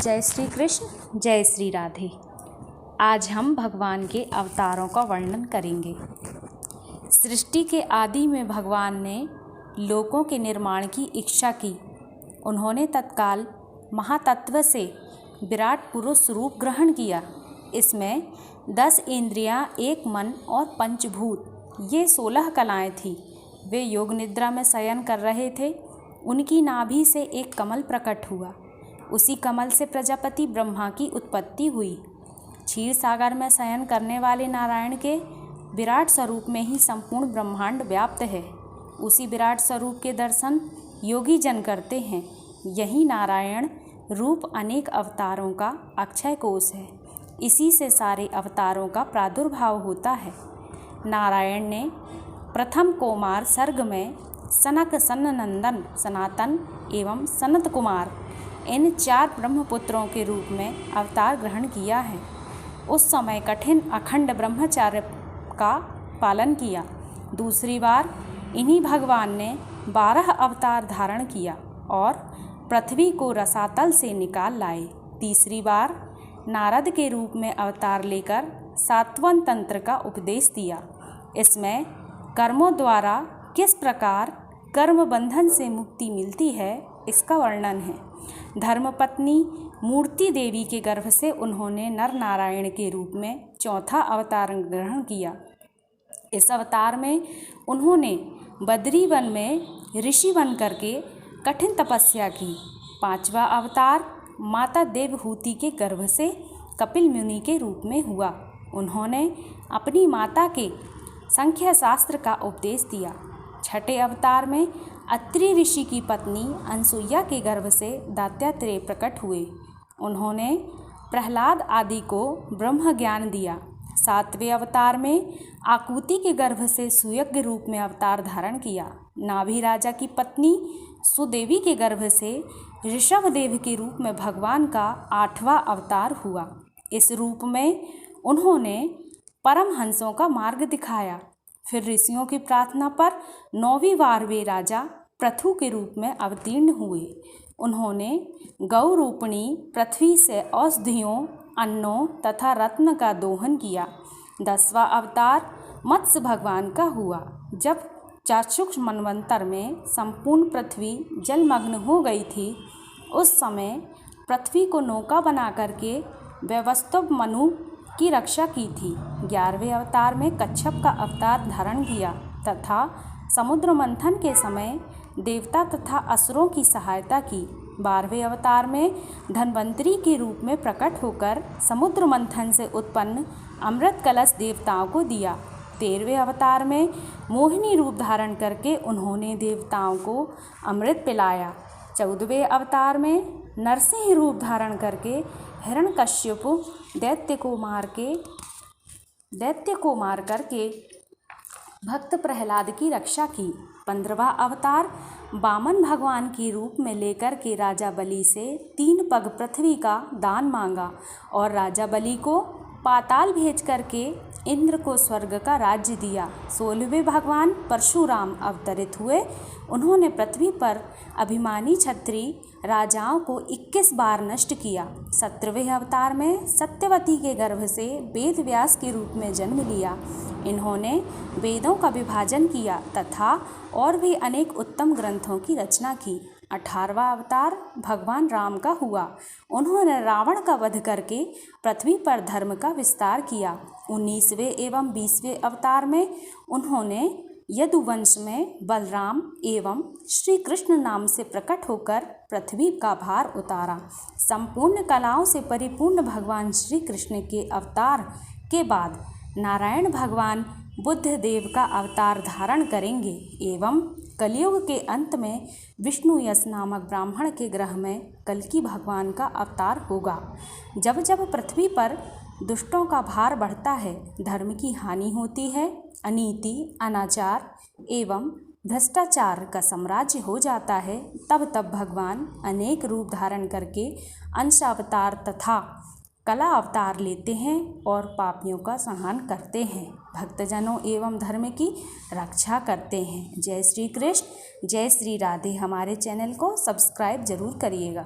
जय श्री कृष्ण, जय श्री राधे। आज हम भगवान के अवतारों का वर्णन करेंगे। सृष्टि के आदि में भगवान ने लोकों के निर्माण की इच्छा की। उन्होंने तत्काल महातत्व से विराट पुरुष रूप ग्रहण किया। इसमें 10 इंद्रियां, एक मन और पंचभूत, ये 16 कलाएं थीं। वे योग निद्रा में शयन कर रहे थे। उनकी नाभि से एक कमल प्रकट हुआ। उसी कमल से प्रजापति ब्रह्मा की उत्पत्ति हुई। क्षीर सागर में शयन करने वाले नारायण के विराट स्वरूप में ही संपूर्ण ब्रह्मांड व्याप्त है। उसी विराट स्वरूप के दर्शन योगी जन करते हैं। यही नारायण रूप अनेक अवतारों का अक्षय कोश है। इसी से सारे अवतारों का प्रादुर्भाव होता है। नारायण ने प्रथम कौमार सर्ग में सनक, सननंदन, सनातन एवं सनत कुमार, इन 4 ब्रह्मपुत्रों के रूप में अवतार ग्रहण किया है। उस समय कठिन अखंड ब्रह्मचर्य का पालन किया। दूसरी बार इन्हीं भगवान ने 12 अवतार धारण किया और पृथ्वी को रसातल से निकाल लाए। तीसरी बार नारद के रूप में अवतार लेकर सातवां तंत्र का उपदेश दिया। इसमें कर्मों द्वारा किस प्रकार कर्म बंधन से मुक्ति मिलती है, इसका वर्णन है। धर्मपत्नी मूर्ति देवी के गर्भ से उन्होंने नर नारायण के रूप में 4था अवतार ग्रहण किया। इस अवतार में उन्होंने बद्री वन में ऋषि बन करके कठिन तपस्या की। 5वां अवतार माता देवहूति के गर्भ से कपिल मुनि के रूप में हुआ। उन्होंने अपनी माता के संख्या शास्त्र का उपदेश दिया। 6ठे अवतार में अत्रि ऋषि की पत्नी अनसुईया के गर्भ से दत्तात्रेय प्रकट हुए। उन्होंने प्रहलाद आदि को ब्रह्म ज्ञान दिया। 7वें अवतार में आकुति के गर्भ से सुयज्ञ रूप में अवतार धारण किया। नाभि राजा की पत्नी सुदेवी के गर्भ से ऋषभदेव के रूप में भगवान का 8वां अवतार हुआ। इस रूप में उन्होंने परमहंसों का मार्ग दिखाया। फिर ऋषियों की प्रार्थना पर 9वीं बार वे राजा पृथु के रूप में अवतीर्ण हुए। उन्होंने गौ रूपिणी पृथ्वी से औषधियों, अन्नों तथा रत्न का दोहन किया। 10वां अवतार मत्स्य भगवान का हुआ। जब चाक्षुष मनवंतर में संपूर्ण पृथ्वी जलमग्न हो गई थी, उस समय पृथ्वी को नौका बना करके वैवस्वत मनु की रक्षा की थी। 11वें अवतार में कच्छप का अवतार धारण किया तथा समुद्र मंथन के समय देवता तथा असुरों की सहायता की। 12वें अवतार में धन्वंतरी के रूप में प्रकट होकर समुद्र मंथन से उत्पन्न अमृत कलश देवताओं को दिया। 13वें अवतार में मोहिनी रूप धारण करके उन्होंने देवताओं को अमृत पिलाया। 14वें अवतार में नरसिंह रूप धारण करके हिरण्यकश्यप दैत्य को मार करके भक्त प्रहलाद की रक्षा की। 15वां अवतार वामन भगवान के रूप में लेकर के राजा बलि से 3 पग पृथ्वी का दान मांगा और राजा बलि को पाताल भेज करके इंद्र को स्वर्ग का राज्य दिया। 16वें भगवान परशुराम अवतरित हुए। उन्होंने पृथ्वी पर अभिमानी क्षत्रिय राजाओं को 21 बार नष्ट किया। 17वें अवतार में सत्यवती के गर्भ से वेद व्यास के रूप में जन्म लिया। इन्होंने वेदों का विभाजन किया तथा और भी अनेक उत्तम ग्रंथों की रचना की। 18वां अवतार भगवान राम का हुआ। उन्होंने रावण का वध करके पृथ्वी पर धर्म का विस्तार किया। 19वें एवं 20वें अवतार में उन्होंने यदुवंश में बलराम एवं श्री कृष्ण नाम से प्रकट होकर पृथ्वी का भार उतारा। संपूर्ण कलाओं से परिपूर्ण भगवान श्री कृष्ण के अवतार के बाद नारायण भगवान बुद्ध देव का अवतार धारण करेंगे एवं कलयुग के अंत में विष्णु यश नामक ब्राह्मण के ग्रह में कल्कि भगवान का अवतार होगा। जब जब पृथ्वी पर दुष्टों का भार बढ़ता है, धर्म की हानि होती है, अनीति, अनाचार एवं भ्रष्टाचार का साम्राज्य हो जाता है, तब तब भगवान अनेक रूप धारण करके अंश अवतार तथा कला अवतार लेते हैं और पापियों का संहार करते हैं, भक्तजनों एवं धर्म की रक्षा करते हैं। जय श्री कृष्ण, जय श्री राधे। हमारे चैनल को सब्सक्राइब जरूर करिएगा।